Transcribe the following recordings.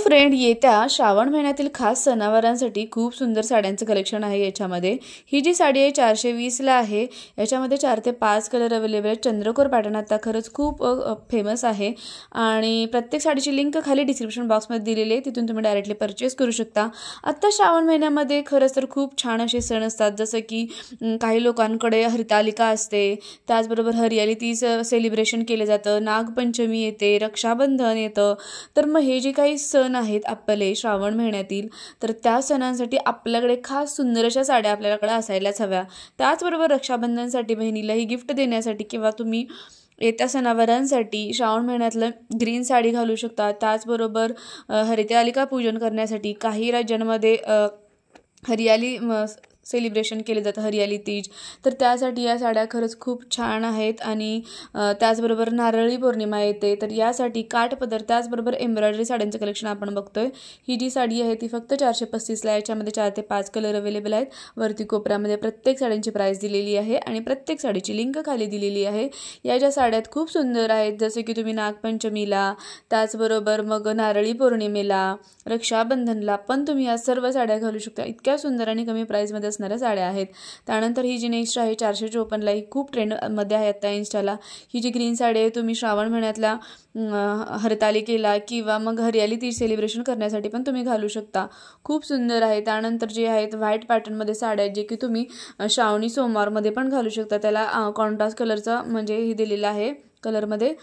Friend, येत्या श्रावण महिन्यातील खास सणावारांसाठी खूप सुंदर साड्यांचं कलेक्शन आहे। याच्यामध्ये ही जी साडी आहे 420 ला आहे। याच्यामध्ये 4 ते 5 कलर अवेलेबल आहेत। चंद्रकोर पॅटर्न आता खरंच खूप फेमस आहे आणि प्रत्येक साडीची लिंक खाली डिस्क्रिप्शन बॉक्समध्ये दिलेली आहे, तिथून तुम्ही डायरेक्टली परचेस करू शकता। आता श्रावण महिन्यामध्ये खरंच तर खूप छान असे सण असतात, जसं की काही लोकांकडे हरितालिका असते, त्याचबरोबर हरियाली तीज सेलिब्रेशन केलं जातं, नागपंचमी येते, रक्षाबंधन येतं। तर मग हे जे काही सण आहेत आपले श्रावण महिन्यातील, तर त्या सणांसाठी आपल्याकडे खास सुंदर अशा साड्या आपल्याकडे असायलाच हव्या। त्याचबरोबर रक्षाबंधनसाठी बहिणीलाही गिफ्ट देण्यासाठी किंवा तुम्ही येत्या सणावारांसाठी श्रावण महिन्यातलं ग्रीन साडी घालू शकता। त्याचबरोबर हरितालिका पूजन करण्यासाठी काही राज्यांमध्ये हरियाली सेलिब्रेशन केले जातं, हरियाली तीज, तर त्यासाठी या साड्या खरंच खूप छान आहेत। आणि त्याचबरोबर नारळी पौर्णिमा येते, तर यासाठी काठपदर त्याचबरोबर एम्ब्रॉयडरी साड्यांचं कलेक्शन आपण बघतोय। ही जी साडी आहे ती फक्त 435 ला, याच्यामध्ये 4 ते 5 कलर अवेलेबल आहेत। वरती कोपऱ्यामध्ये प्रत्येक साड्यांची प्राइस दिलेली आहे आणि प्रत्येक साडीची लिंक खाली दिलेली आहे। या ज्या साड्यात खूप सुंदर आहेत, जसे की तुम्ही नागपंचमीला, त्याचबरोबर मग नारळी पौर्णिमेला, रक्षाबंधनला पण तुम्ही या सर्व साड्या घालू शकता। इतक्या सुंदर आणि कमी प्राइसमध्ये असणाऱ्या साड्या आहेत। त्यानंतर ही जी नेक्स्ट आहे 454 ला, ही खूप ट्रेंडमध्ये आहे आता इन्स्टाला। ही जी ग्रीन साडी आहे तुम्ही श्रावण महिन्यातल्या हरतालिकेला किंवा मग हरियाली तीज सेलिब्रेशन करण्यासाठी पण तुम्ही घालू शकता, खूप सुंदर आहे। त्यानंतर जे आहेत व्हाईट पॅटर्नमध्ये साड्या आहेत, जे की तुम्ही श्रावणी सोमवारमध्ये पण घालू शकता। त्याला कॉन्ट्रास्ट कलरचा म्हणजे हे दिलेला आहे, कलरमध्ये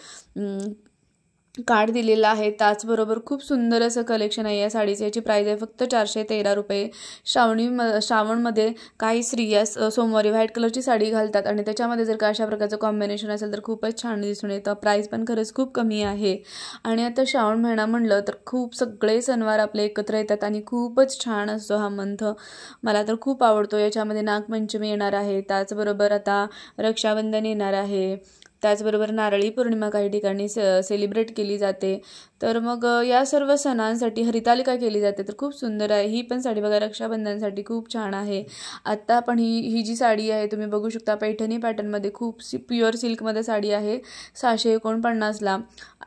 कार्ड दिलेला आहे। त्याचबरोबर खूप सुंदर असं कलेक्शन आहे या साडीचं। याची प्राइस आहे फक्त 413 रुपये। श्रावणमध्ये काही स्त्रिया सोमवारी व्हाईट कलरची साडी घालतात आणि त्याच्यामध्ये जर का अशा प्रकारचं कॉम्बिनेशन असेल तर खूपच छान दिसून येतं। प्राइस पण खरंच खूप कमी आहे। आणि आता श्रावण महिना म्हणलं तर खूप सगळे सणवार आपले एकत्र येतात आणि खूपच छान असतो हा मंथ, मला तर खूप आवडतो। याच्यामध्ये नागपंचमी येणार आहे, त्याचबरोबर आता रक्षाबंधन येणार आहे, त्याचबरोबर नारळी पौर्णिमा काही ठिकाणी सेलिब्रेट केली जाते। तर मग या सर्व सणांसाठी हरितालिका केली जाते, तर खूप सुंदर आहे। ही पण साडी बघा रक्षाबंधनसाठी खूप छान आहे। आत्ता पण ही जी साडी आहे तुम्ही बघू शकता, पैठणी पॅटर्नमध्ये खूप प्युअर सिल्कमध्ये साडी आहे 649 ला।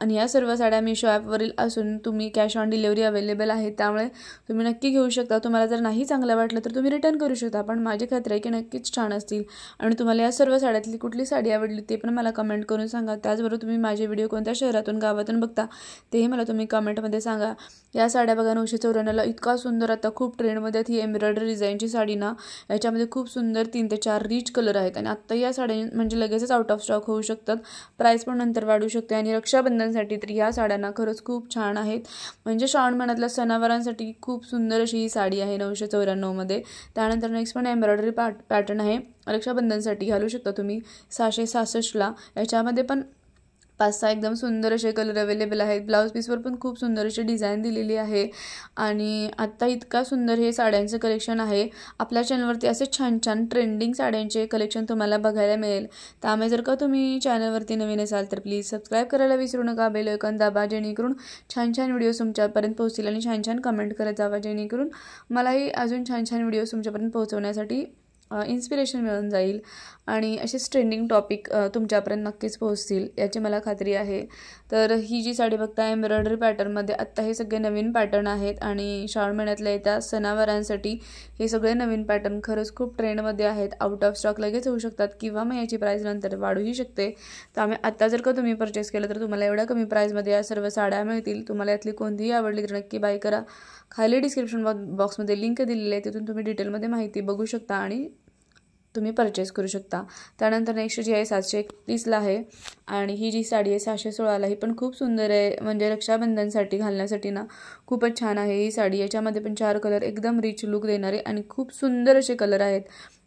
आणि या सर्व साड्या मीशो ॲपवरील असून तुम्ही कॅश ऑन डिलिव्हरी अवेलेबल आहे, त्यामुळे तुम्ही नक्की घेऊ शकता। तुम्हाला जर नाही चांगलं वाटलं तर तुम्ही रिटर्न करू शकता, पण माझी खात्री आहे की नक्कीच छान असतील। आणि तुम्हाला या सर्व साड्यातली कुठली साडी आवडली ते पण मला कमेंट करून सांगा। त्याचबरोबर तुम्ही माझे व्हिडिओ कोणत्या शहरातून गावातून बघता तेही मला तुम्ही कमेंटमध्ये सांगा। या साड्या बघा 994 ला, इतका सुंदर आता खूप ट्रेंडमध्ये ही एम्ब्रॉयडरी डिझाईनची साडी ना, याच्यामध्ये खूप सुंदर 3 ते 4 रिच कलर आहेत आणि आत्ता या साड्या म्हणजे लगेचच आउट ऑफ स्टॉक होऊ शकतात, प्राइस पण नंतर वाढू शकते। आणि रक्षाबंधनसाठी तर या साड्यांना खरंच खूप छान आहेत, म्हणजे श्रावण महिन्यातल्या सणावारांसाठी खूप सुंदर अशी ही साडी आहे 994 मध्ये। त्यानंतर नेक्स्ट पण एम्ब्रॉयडरी पॅटर्न आहे, रक्षाबंधनसाठी घालू शकता तुम्ही 666 ला। याच्यामध्ये पण 5-6 एकदम सुंदर असे कलर अवेलेबल आहेत। ब्लाऊज पीसवर पण खूप सुंदर अशी डिझाईन दिलेली आहे। आणि आत्ता इतका सुंदर हे साड्यांचं कलेक्शन आहे। आपल्या चॅनलवरती असे छान छान ट्रेंडिंग साड्यांचे कलेक्शन तुम्हाला बघायला मिळेल, त्यामुळे जर का तुम्ही चॅनलवरती नवीन असाल तर प्लीज सबस्क्राईब करायला विसरू नका, बेल आयकॉन दाबा, जेणेकरून छान छान व्हिडिओज तुमच्यापर्यंत पोहोचतील। आणि छान छान कमेंट करत जावा, जेणेकरून मलाही अजून छान छान व्हिडिओज तुमच्यापर्यंत पोहोचवण्यासाठी इन्स्पिरेशन मिळून जाईल आणि असेच ट्रेंडिंग टॉपिक तुमच्यापर्यंत नक्कीच पोहोचतील याची मला खात्री आहे। तर ही जी साडी बघता एम्ब्रॉयडरी पॅटर्नमध्ये, आत्ता हे सगळे नवीन पॅटर्न आहेत आणि श्रावण महिन्यातल्या येत्या सणावारांसाठी हे सगळे नवीन पॅटर्न खरंच खूप ट्रेंडमध्ये आहेत। आउट ऑफ स्टॉक लगेच होऊ शकतात किंवा मग याची प्राइस नंतर वाढूही शकते, त्यामुळे आत्ता जर का तुम्ही परचेस केलं तर तुम्हाला एवढ्या कमी प्राईजमध्ये या सर्व साड्या मिळतील। तुम्हाला यातली कोणतीही आवडली तर नक्की बाय करा। खाली डिस्क्रिप्शन बॉक्समध्ये लिंक दिलेली आहे, तिथून तुम्ही डिटेलमध्ये माहिती बघू शकता आणि तुम्ही परचेस करू शकता। त्यानंतर नेक्स्ट जी आहे 731 ला आहे आणि ही जी साडी आहे 616 ला, ही पण खूप सुंदर आहे, म्हणजे रक्षाबंधनसाठी घालण्यासाठी ना खूपच छान आहे ही साडी। याच्यामध्ये पण 4 कलर एकदम रिच लुक देणारे आणि खूप सुंदर असे कलर आहेत,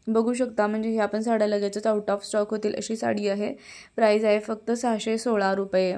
बघू शकता। म्हणजे ह्या पण साड्या लगेचच आउट ऑफ स्टॉक होतील अशी साडी आहे। प्राइस आहे फक्त 616 रुपये।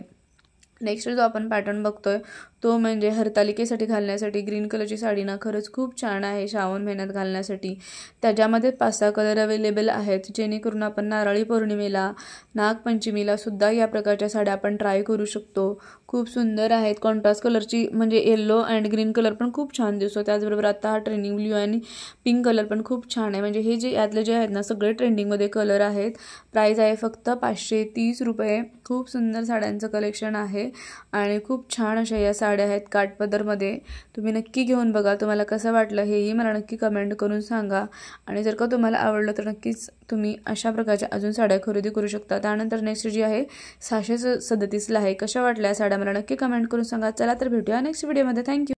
नेक्स्ट जो आपण पॅटर्न बघतोय तो म्हणजे हरतालिकेसाठी घालण्यासाठी ग्रीन कलरची साडी ना खरंच खूप छान आहे श्रावण महिन्यात घालण्यासाठी। त्याच्यामध्ये 5-6 कलर अवेलेबल आहेत, जेणेकरून आपण नारळी पौर्णिमेला, नागपंचमीला सुद्धा या प्रकारच्या साड्या आपण ट्राय करू शकतो। खूप सुंदर आहेत, कॉन्ट्रास्ट कलरची म्हणजे येलो अँड ग्रीन कलर पण खूप छान दिसतो। त्याचबरोबर आता हा ट्रेंडिंग ब्ल्यू आणि पिंक कलर पण खूप छान आहे, म्हणजे हे जे यातले जे आहेत ना सगळे ट्रेंडिंगमध्ये कलर आहेत। प्राइस आहे फक्त 530 रुपये। खूप सुंदर साड्यांचं कलेक्शन आहे आणि खूप छान अशा या साड्या आहेत काठपदरमध्ये. तुम्ही नक्की घेऊन बघा. तुम्हाला कसं वाटलं हेही मला नक्की कमेंट करून सांगा. आणि जर का तुम्हाला आवडलं तर नक्कीच तुम्ही अशा प्रकारच्या अजून साड्या खरेदी करू शकता. त्यानंतर नेक्स्ट जी आहे 637ला आहे. कशा वाटल्या साड्या मला नक्की कमेंट करून सांगा. चला तर भेटूया नेक्स्ट व्हिडिओमध्ये. थँक्यू.